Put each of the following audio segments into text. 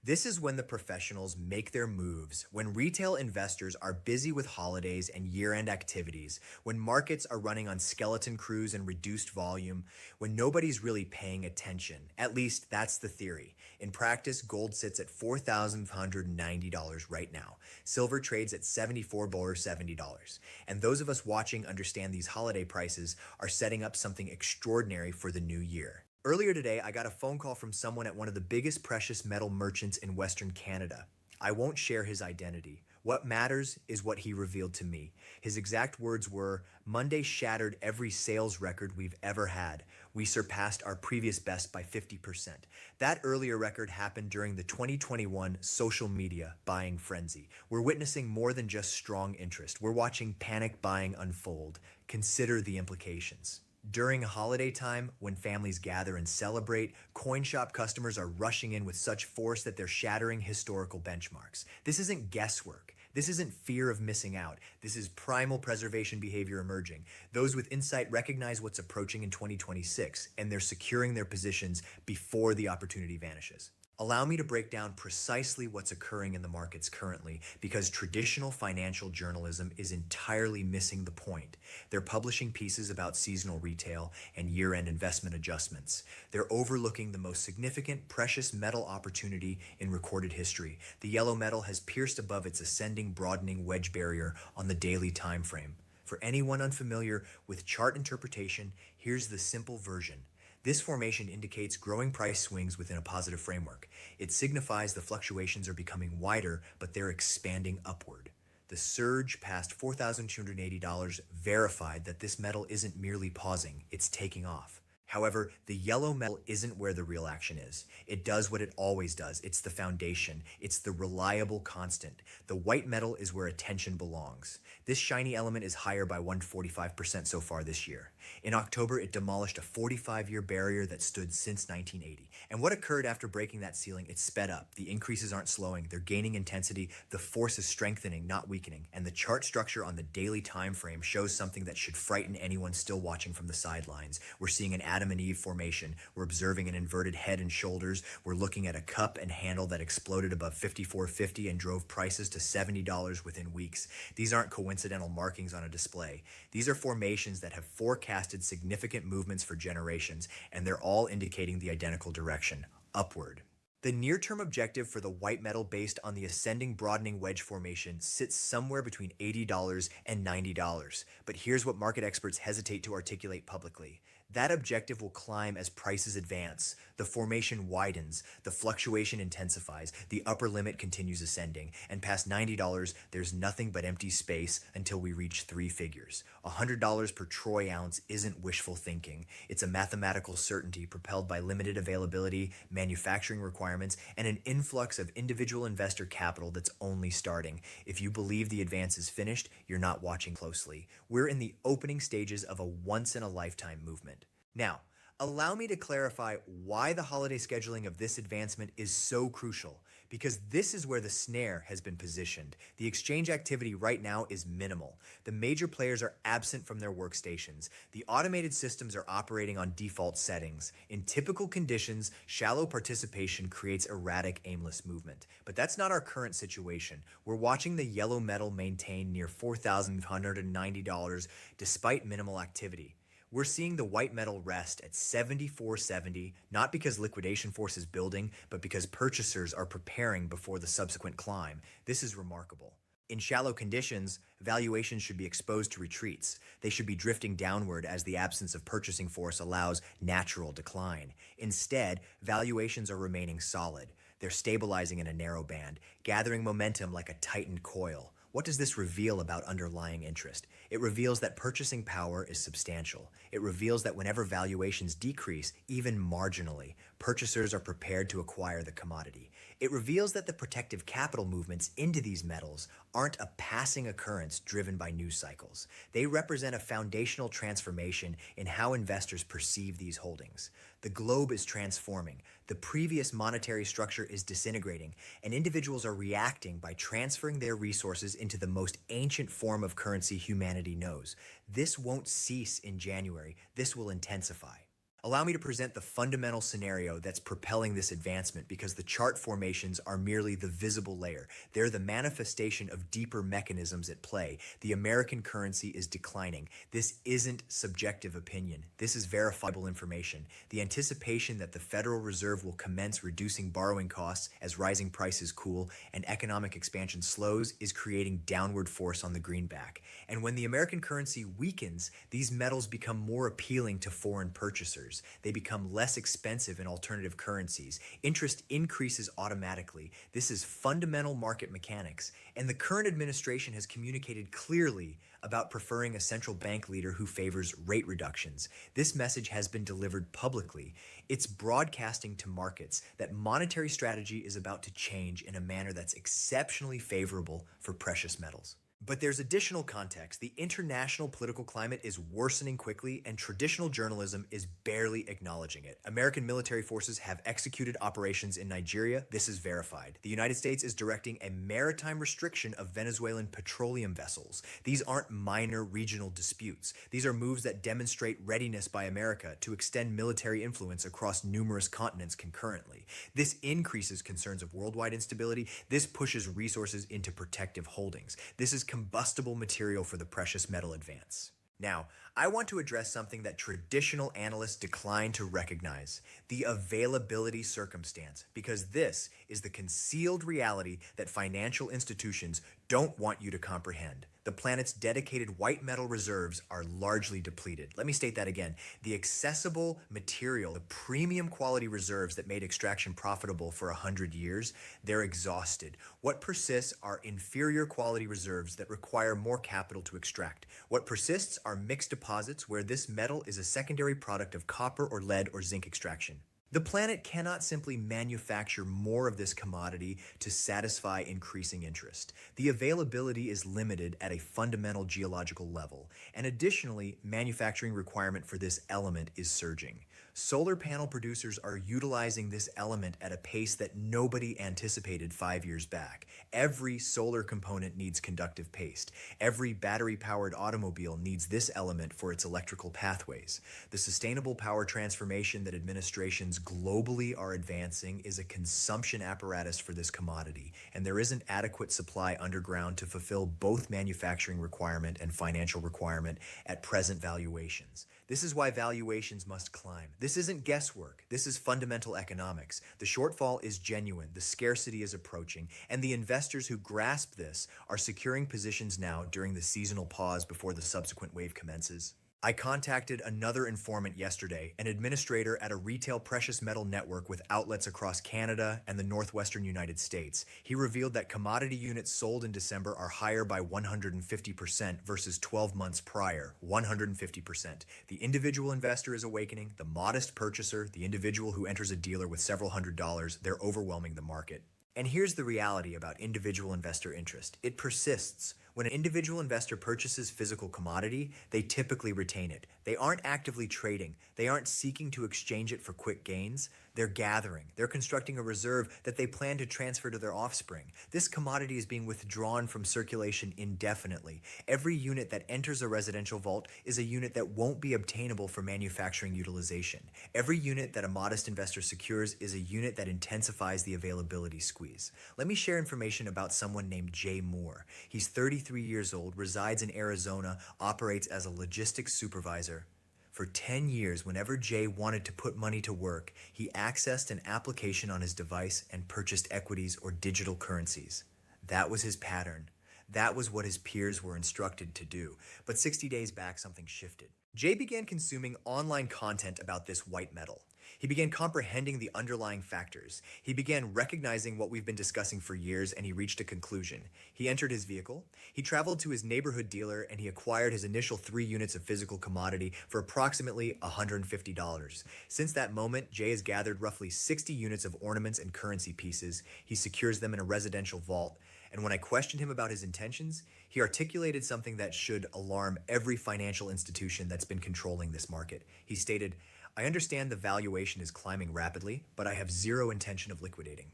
This is when the professionals make their moves, when retail investors are busy with holidays and year-end activities, when markets are running on skeleton crews and reduced volume, when nobody's really paying attention. At least that's the theory. In practice, gold sits at $4,190 right now. Silver trades at $74.70. And those of us watching understand these holiday prices are setting up something extraordinary for the new year. Earlier today, I got a phone call from someone at one of the biggest precious metal merchants in Western Canada. I won't share his identity. What matters is what he revealed to me. His exact words were, "Monday shattered every sales record we've ever had. We surpassed our previous best by 50%. That earlier record happened during the 2021 social media buying frenzy. We're witnessing more than just strong interest. We're watching panic buying unfold. Consider the implications." During holiday time, when families gather and celebrate, coin shop customers are rushing in with such force that they're shattering historical benchmarks. This isn't guesswork. This isn't fear of missing out. This is primal preservation behavior emerging. Those with insight recognize what's approaching in 2026, and they're securing their positions before the opportunity vanishes. Allow me to break down precisely what's occurring in the markets currently, because traditional financial journalism is entirely missing the point. They're publishing pieces about seasonal retail and year-end investment adjustments. They're overlooking the most significant precious metal opportunity in recorded history. The yellow metal has pierced above its ascending, broadening wedge barrier on the daily time frame. For anyone unfamiliar with chart interpretation, here's the simple version. This formation indicates growing price swings within a positive framework. It signifies the fluctuations are becoming wider, but they're expanding upward. The surge past $4,280 verified that this metal isn't merely pausing, it's taking off. However, the yellow metal isn't where the real action is. It does what it always does. It's the foundation. It's the reliable constant. The white metal is where attention belongs. This shiny element is higher by 145% so far this year. In October, it demolished a 45-year barrier that stood since 1980. And what occurred after breaking that ceiling? It sped up. The increases aren't slowing. They're gaining intensity. The force is strengthening, not weakening. And the chart structure on the daily time frame shows something that should frighten anyone still watching from the sidelines. We're seeing an Adam and Eve formation. We're observing an inverted head and shoulders. We're looking at a cup and handle that exploded above 54.50 and drove prices to $70 within weeks. These aren't coincidental markings on a display. These are formations that have forecasted significant movements for generations, and they're all indicating the identical direction, upward. The near-term objective for the white metal based on the ascending broadening wedge formation sits somewhere between $80 and $90. But here's what market experts hesitate to articulate publicly. That objective will climb as prices advance. The formation widens, the fluctuation intensifies, the upper limit continues ascending, and past $90, there's nothing but empty space until we reach three figures. $100 per troy ounce isn't wishful thinking. It's a mathematical certainty propelled by limited availability, manufacturing requirements, and an influx of individual investor capital that's only starting. If you believe the advance is finished, you're not watching closely. We're in the opening stages of a once-in-a-lifetime movement. Now, allow me to clarify why the holiday scheduling of this advancement is so crucial, because this is where the snare has been positioned. The exchange activity right now is minimal. The major players are absent from their workstations. The automated systems are operating on default settings. In typical conditions, shallow participation creates erratic, aimless movement. But that's not our current situation. We're watching the yellow metal maintain near $4,190 despite minimal activity. We're seeing the white metal rest at 74.70, not because liquidation force is building, but because purchasers are preparing before the subsequent climb. This is remarkable. In shallow conditions, valuations should be exposed to retreats. They should be drifting downward as the absence of purchasing force allows natural decline. Instead, valuations are remaining solid. They're stabilizing in a narrow band, gathering momentum like a tightened coil. What does this reveal about underlying interest? It reveals that purchasing power is substantial. It reveals that whenever valuations decrease, even marginally, purchasers are prepared to acquire the commodity. It reveals that the protective capital movements into these metals aren't a passing occurrence driven by news cycles. They represent a foundational transformation in how investors perceive these holdings. The globe is transforming. The previous monetary structure is disintegrating, and individuals are reacting by transferring their resources into the most ancient form of currency humanity knows. This won't cease in January. This will intensify. Allow me to present the fundamental scenario that's propelling this advancement because the chart formations are merely the visible layer. They're the manifestation of deeper mechanisms at play. The American currency is declining. This isn't subjective opinion. This is verifiable information. The anticipation that the Federal Reserve will commence reducing borrowing costs as rising prices cool and economic expansion slows is creating downward force on the greenback. And when the American currency weakens, these metals become more appealing to foreign purchasers. They become less expensive in alternative currencies. Interest increases automatically. This is fundamental market mechanics. And the current administration has communicated clearly about preferring a central bank leader who favors rate reductions. This message has been delivered publicly. It's broadcasting to markets that monetary strategy is about to change in a manner that's exceptionally favorable for precious metals. But there's additional context. The international political climate is worsening quickly, and traditional journalism is barely acknowledging it. American military forces have executed operations in Nigeria. This is verified. The United States is directing a maritime restriction of Venezuelan petroleum vessels. These aren't minor regional disputes. These are moves that demonstrate readiness by America to extend military influence across numerous continents concurrently. This increases concerns of worldwide instability. This pushes resources into protective holdings. This is combustible material for the precious metal advance. Now, I want to address something that traditional analysts decline to recognize: the availability circumstance, because this is the concealed reality that financial institutions don't want you to comprehend. The planet's dedicated white metal reserves are largely depleted. Let me state that again. The accessible material, the premium quality reserves that made extraction profitable for 100 years, they're exhausted. What persists are inferior quality reserves that require more capital to extract. What persists are mixed deposits where this metal is a secondary product of copper or lead or zinc extraction. The planet cannot simply manufacture more of this commodity to satisfy increasing interest. The availability is limited at a fundamental geological level, and additionally, manufacturing requirement for this element is surging. Solar panel producers are utilizing this element at a pace that nobody anticipated 5 years back. Every solar component needs conductive paste. Every battery-powered automobile needs this element for its electrical pathways. The sustainable power transformation that administrations globally are advancing is a consumption apparatus for this commodity, and there isn't adequate supply underground to fulfill both manufacturing requirement and financial requirement at present valuations. This is why valuations must climb. This isn't guesswork. This is fundamental economics. The shortfall is genuine, the scarcity is approaching, and the investors who grasp this are securing positions now during the seasonal pause before the subsequent wave commences. I contacted another informant yesterday, an administrator at a retail precious metal network with outlets across Canada and the northwestern United States. He revealed that commodity units sold in December are higher by 150% versus 12 months prior. 150%. The individual investor is awakening. The modest purchaser, the individual who enters a dealer with several $100s, they're overwhelming the market. And here's the reality about individual investor interest. It persists. When an individual investor purchases physical commodity, they typically retain it. They aren't actively trading. They aren't seeking to exchange it for quick gains. They're gathering. They're constructing a reserve that they plan to transfer to their offspring. This commodity is being withdrawn from circulation indefinitely. Every unit that enters a residential vault is a unit that won't be obtainable for manufacturing utilization. Every unit that a modest investor secures is a unit that intensifies the availability squeeze. Let me share information about someone named Jay Moore. He's 33 years old, resides in Arizona, operates as a logistics supervisor. For 10 years, whenever Jay wanted to put money to work, he accessed an application on his device and purchased equities or digital currencies. That was his pattern. That was what his peers were instructed to do. But 60 days back, something shifted. Jay began consuming online content about this white metal. He began comprehending the underlying factors. He began recognizing what we've been discussing for years, and he reached a conclusion. He entered his vehicle, he traveled to his neighborhood dealer, and he acquired his initial 3 units of physical commodity for approximately $150. Since that moment, Jay has gathered roughly 60 units of ornaments and currency pieces. He secures them in a residential vault. And when I questioned him about his intentions, he articulated something that should alarm every financial institution that's been controlling this market. He stated, "I understand the valuation is climbing rapidly, but I have zero intention of liquidating."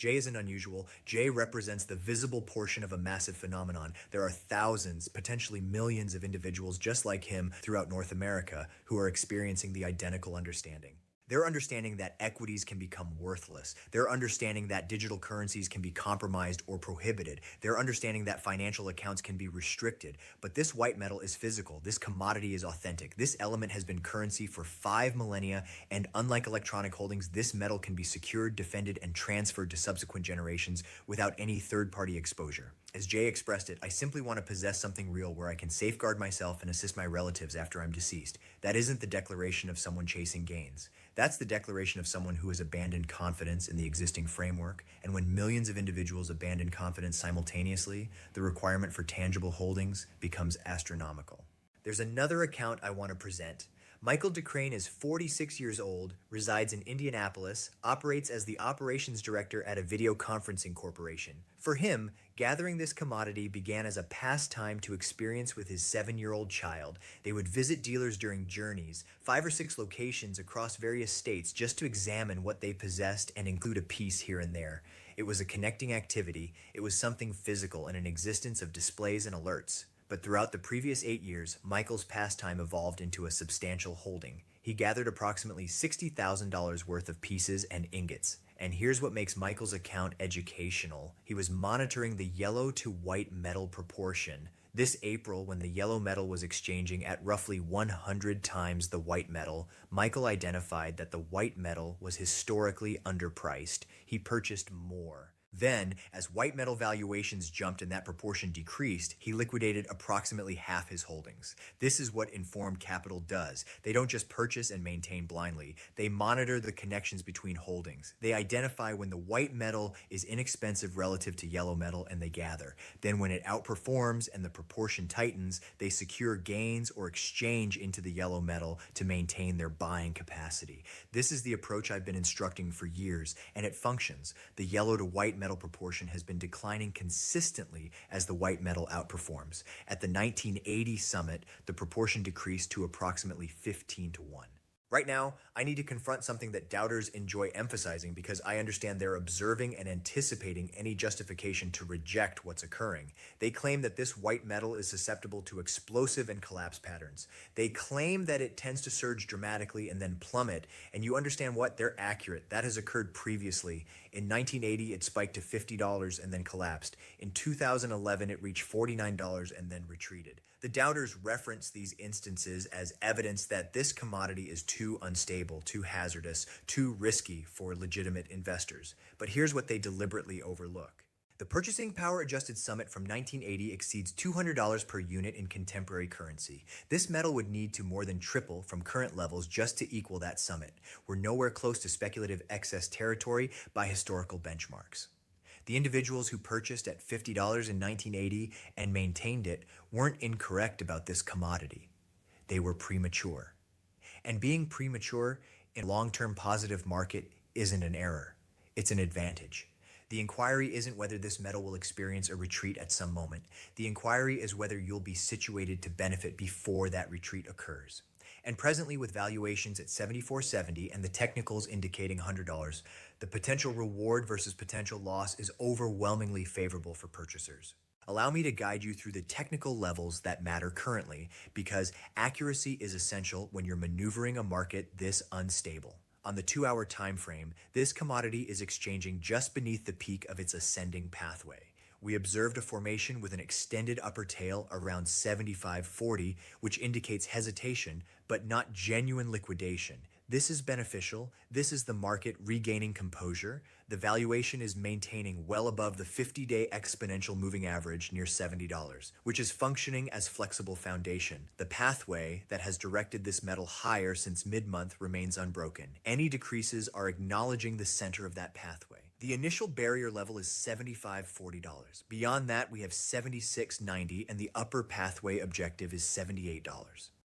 J isn't unusual. J represents the visible portion of a massive phenomenon. There are thousands, potentially millions of individuals just like him throughout North America who are experiencing the identical understanding. They're understanding that equities can become worthless. They're understanding that digital currencies can be compromised or prohibited. They're understanding that financial accounts can be restricted. But this white metal is physical. This commodity is authentic. This element has been currency for 5 millennia, and unlike electronic holdings, this metal can be secured, defended, and transferred to subsequent generations without any third-party exposure. As Jay expressed it, I simply want to possess something real where I can safeguard myself and assist my relatives after I'm deceased. That isn't the declaration of someone chasing gains. That's the declaration of someone who has abandoned confidence in the existing framework, and when millions of individuals abandon confidence simultaneously, the requirement for tangible holdings becomes astronomical. There's another account I want to present. Michael DeCrane is 46 years old, resides in Indianapolis, operates as the operations director at a video conferencing corporation. For him, gathering this commodity began as a pastime to experience with his 7-year-old child. They would visit dealers during journeys, 5 or 6 locations across various states, just to examine what they possessed and include a piece here and there. It was a connecting activity. It was something physical and an existence of displays and alerts. But throughout the previous 8 years, Michael's pastime evolved into a substantial holding. He gathered approximately $60,000 worth of pieces and ingots. And here's what makes Michael's account educational. He was monitoring the yellow to white metal proportion. This April, when the yellow metal was exchanging at roughly 100 times the white metal, Michael identified that the white metal was historically underpriced. He purchased more. Then, as white metal valuations jumped and that proportion decreased, he liquidated approximately half his holdings. This is what informed capital does. They don't just purchase and maintain blindly. They monitor the connections between holdings. They identify when the white metal is inexpensive relative to yellow metal and they gather. Then when it outperforms and the proportion tightens, they secure gains or exchange into the yellow metal to maintain their buying capacity. This is the approach I've been instructing for years, and it functions. The yellow to white metal proportion has been declining consistently as the white metal outperforms. At the 1980 summit, the proportion decreased to approximately 15-1. Right now, I need to confront something that doubters enjoy emphasizing because I understand they're observing and anticipating any justification to reject what's occurring. They claim that this white metal is susceptible to explosive and collapse patterns. They claim that it tends to surge dramatically and then plummet, and you understand what? They're accurate. That has occurred previously. In 1980, it spiked to $50 and then collapsed. In 2011, it reached $49 and then retreated. The doubters reference these instances as evidence that this commodity is too unstable, too hazardous, too risky for legitimate investors. But here's what they deliberately overlook. The purchasing power adjusted summit from 1980 exceeds $200 per unit in contemporary currency. This metal would need to more than triple from current levels just to equal that summit. We're nowhere close to speculative excess territory by historical benchmarks. The individuals who purchased at $50 in 1980 and maintained it weren't incorrect about this commodity. They were premature. And being premature in a long-term positive market isn't an error. It's an advantage. The inquiry isn't whether this metal will experience a retreat at some moment. The inquiry is whether you'll be situated to benefit before that retreat occurs. And presently, with valuations at $74.70 and the technicals indicating $100, the potential reward versus potential loss is overwhelmingly favorable for purchasers. Allow me to guide you through the technical levels that matter currently, because accuracy is essential when you're maneuvering a market this unstable. On the 2-hour time frame, this commodity is exchanging just beneath the peak of its ascending pathway. We observed a formation with an extended upper tail around 75.40, which indicates hesitation, but not genuine liquidation. This is beneficial. This is the market regaining composure. The valuation is maintaining well above the 50-day exponential moving average near $70, which is functioning as flexible foundation. The pathway that has directed this metal higher since mid-month remains unbroken. Any decreases are acknowledging the center of that pathway. The initial barrier level is $75.40. Beyond that, we have $76.90, and the upper pathway objective is $78.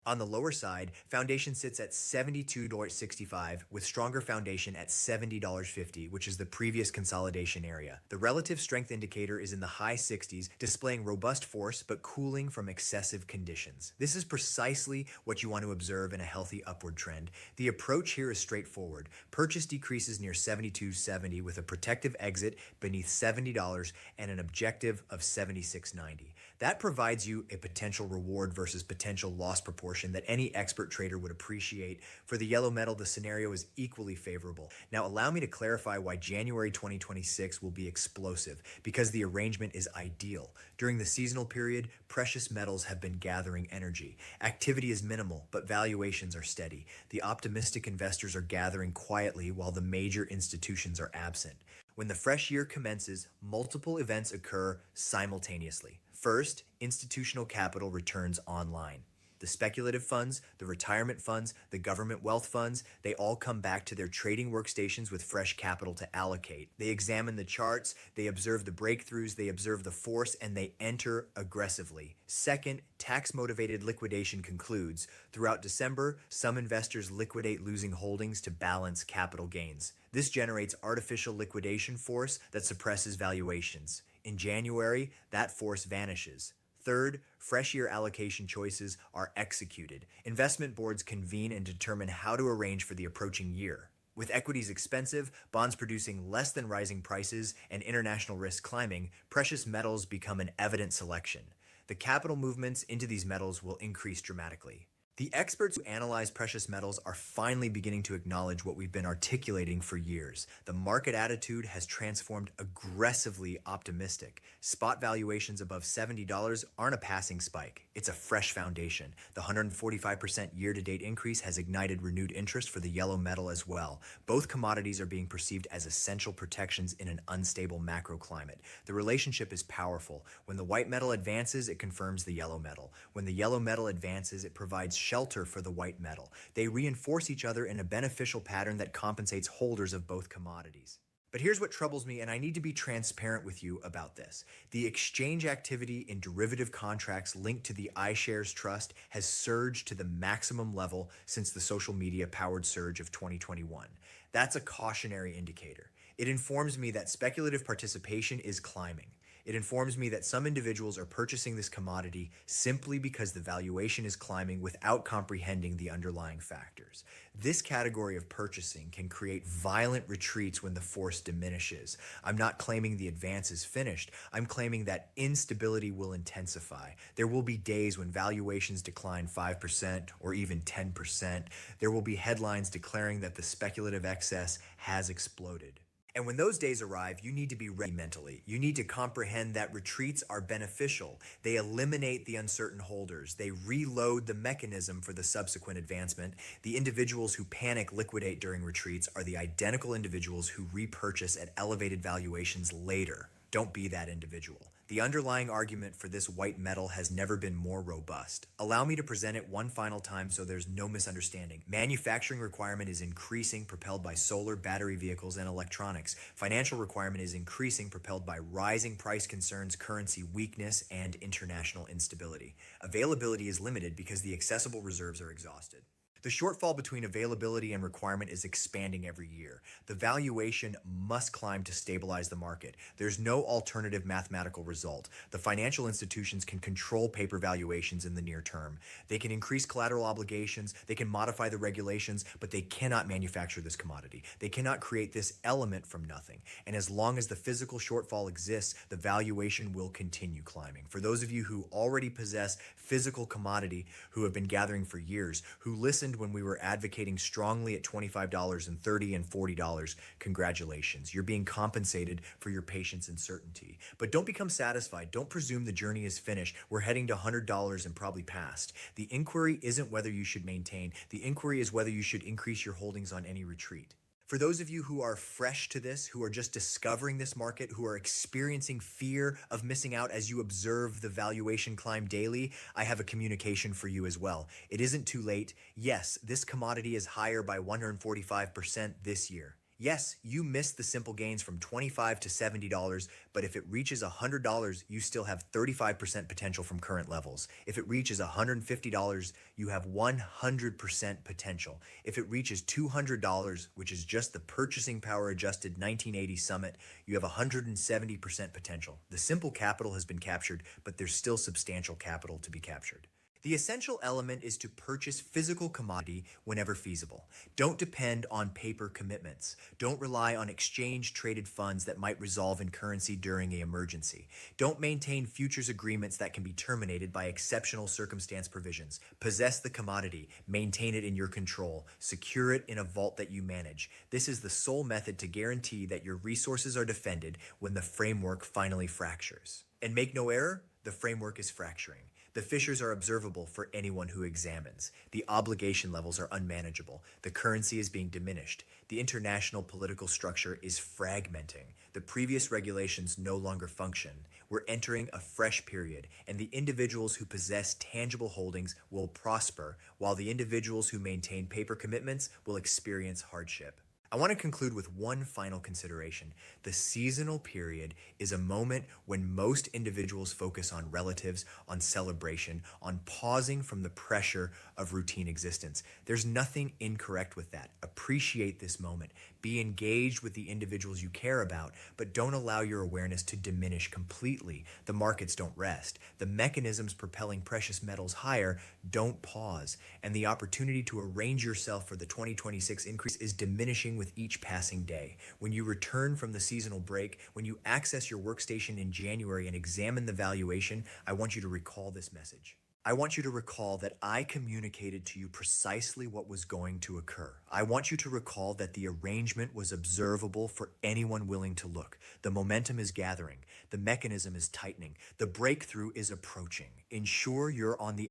On the lower side, foundation sits at $72.65 with stronger foundation at $70.50, which is the previous consolidation area. The relative strength indicator is in the high 60s, displaying robust force but cooling from excessive conditions. This is precisely what you want to observe in a healthy upward trend. The approach here is straightforward. Purchase decreases near $72.70 with a protective exit beneath $70 and an objective of $76.90. That provides you a potential reward versus potential loss proportion that any expert trader would appreciate. For the yellow metal, the scenario is equally favorable. Now, allow me to clarify why January 2026 will be explosive, because the arrangement is ideal. During the seasonal period, precious metals have been gathering energy. Activity is minimal, but valuations are steady. The optimistic investors are gathering quietly while the major institutions are absent. When the fresh year commences, multiple events occur simultaneously. First, institutional capital returns online. The speculative funds, the retirement funds, the government wealth funds, they all come back to their trading workstations with fresh capital to allocate. They examine the charts, they observe the breakthroughs, they observe the force, and they enter aggressively. Second, tax-motivated liquidation concludes. Throughout December, some investors liquidate losing holdings to balance capital gains. This generates artificial liquidation force that suppresses valuations. In January, that force vanishes. Third, fresh year allocation choices are executed. Investment boards convene and determine how to arrange for the approaching year. With equities expensive, bonds producing less than rising prices, and international risk climbing, precious metals become an evident selection. The capital movements into these metals will increase dramatically. The experts who analyze precious metals are finally beginning to acknowledge what we've been articulating for years. The market attitude has transformed aggressively optimistic. Spot valuations above $70 aren't a passing spike. It's a fresh foundation. The 145% year-to-date increase has ignited renewed interest for the yellow metal as well. Both commodities are being perceived as essential protections in an unstable macro climate. The relationship is powerful. When the white metal advances, it confirms the yellow metal. When the yellow metal advances, it provides shelter for the white metal. They reinforce each other in a beneficial pattern that compensates holders of both commodities. But here's what troubles me, and I need to be transparent with you about this. The exchange activity in derivative contracts linked to the iShares Trust has surged to the maximum level since the social media powered surge of 2021. That's a cautionary indicator. It informs me that speculative participation is climbing. It informs me that some individuals are purchasing this commodity simply because the valuation is climbing without comprehending the underlying factors. This category of purchasing can create violent retreats when the force diminishes. I'm not claiming the advance is finished. I'm claiming that instability will intensify. There will be days when valuations decline 5% or even 10%. There will be headlines declaring that the speculative excess has exploded. And when those days arrive, you need to be ready mentally. You need to comprehend that retreats are beneficial. They eliminate the uncertain holders. They reload the mechanism for the subsequent advancement. The individuals who panic liquidate during retreats are the identical individuals who repurchase at elevated valuations later. Don't be that individual. The underlying argument for this white metal has never been more robust. Allow me to present it one final time so there's no misunderstanding. Manufacturing requirement is increasing, propelled by solar, battery vehicles, and electronics. Financial requirement is increasing, propelled by rising price concerns, currency weakness, and international instability. Availability is limited because the accessible reserves are exhausted. The shortfall between availability and requirement is expanding every year. The valuation must climb to stabilize the market. There's no alternative mathematical result. The financial institutions can control paper valuations in the near term. They can increase collateral obligations, they can modify the regulations, but they cannot manufacture this commodity. They cannot create this element from nothing. And as long as the physical shortfall exists, the valuation will continue climbing. For those of you who already possess physical commodity, who have been gathering for years, who listen when we were advocating strongly at $25 and $30 and $40, congratulations. You're being compensated for your patience and certainty. But don't become satisfied. Don't presume the journey is finished. We're heading to $100 and probably past. The inquiry isn't whether you should maintain. The inquiry is whether you should increase your holdings on any retreat. For those of you who are fresh to this, who are just discovering this market, who are experiencing fear of missing out as you observe the valuation climb daily, I have a communication for you as well. It isn't too late. Yes, this commodity is higher by 145% this year. Yes, you missed the simple gains from $25 to $70, but if it reaches $100, you still have 35% potential from current levels. If it reaches $150, you have 100% potential. If it reaches $200, which is just the purchasing power adjusted 1980 summit, you have 170% potential. The simple capital has been captured, but there's still substantial capital to be captured. The essential element is to purchase physical commodity whenever feasible. Don't depend on paper commitments. Don't rely on exchange traded funds that might resolve in currency during an emergency. Don't maintain futures agreements that can be terminated by exceptional circumstance provisions. Possess the commodity, maintain it in your control, secure it in a vault that you manage. This is the sole method to guarantee that your resources are defended when the framework finally fractures. And make no error, the framework is fracturing. The fissures are observable for anyone who examines. The obligation levels are unmanageable. The currency is being diminished. The international political structure is fragmenting. The previous regulations no longer function. We're entering a fresh period, and the individuals who possess tangible holdings will prosper, while the individuals who maintain paper commitments will experience hardship. I want to conclude with one final consideration. The seasonal period is a moment when most individuals focus on relatives, on celebration, on pausing from the pressure of routine existence. There's nothing incorrect with that. Appreciate this moment. Be engaged with the individuals you care about, but don't allow your awareness to diminish completely. The markets don't rest. The mechanisms propelling precious metals higher don't pause. And the opportunity to arrange yourself for the 2026 increase is diminishing with each passing day. When you return from the seasonal break, when you access your workstation in January and examine the valuation, I want you to recall this message. I want you to recall that I communicated to you precisely what was going to occur. I want you to recall that the arrangement was observable for anyone willing to look. The momentum is gathering. The mechanism is tightening. The breakthrough is approaching. Ensure you're on the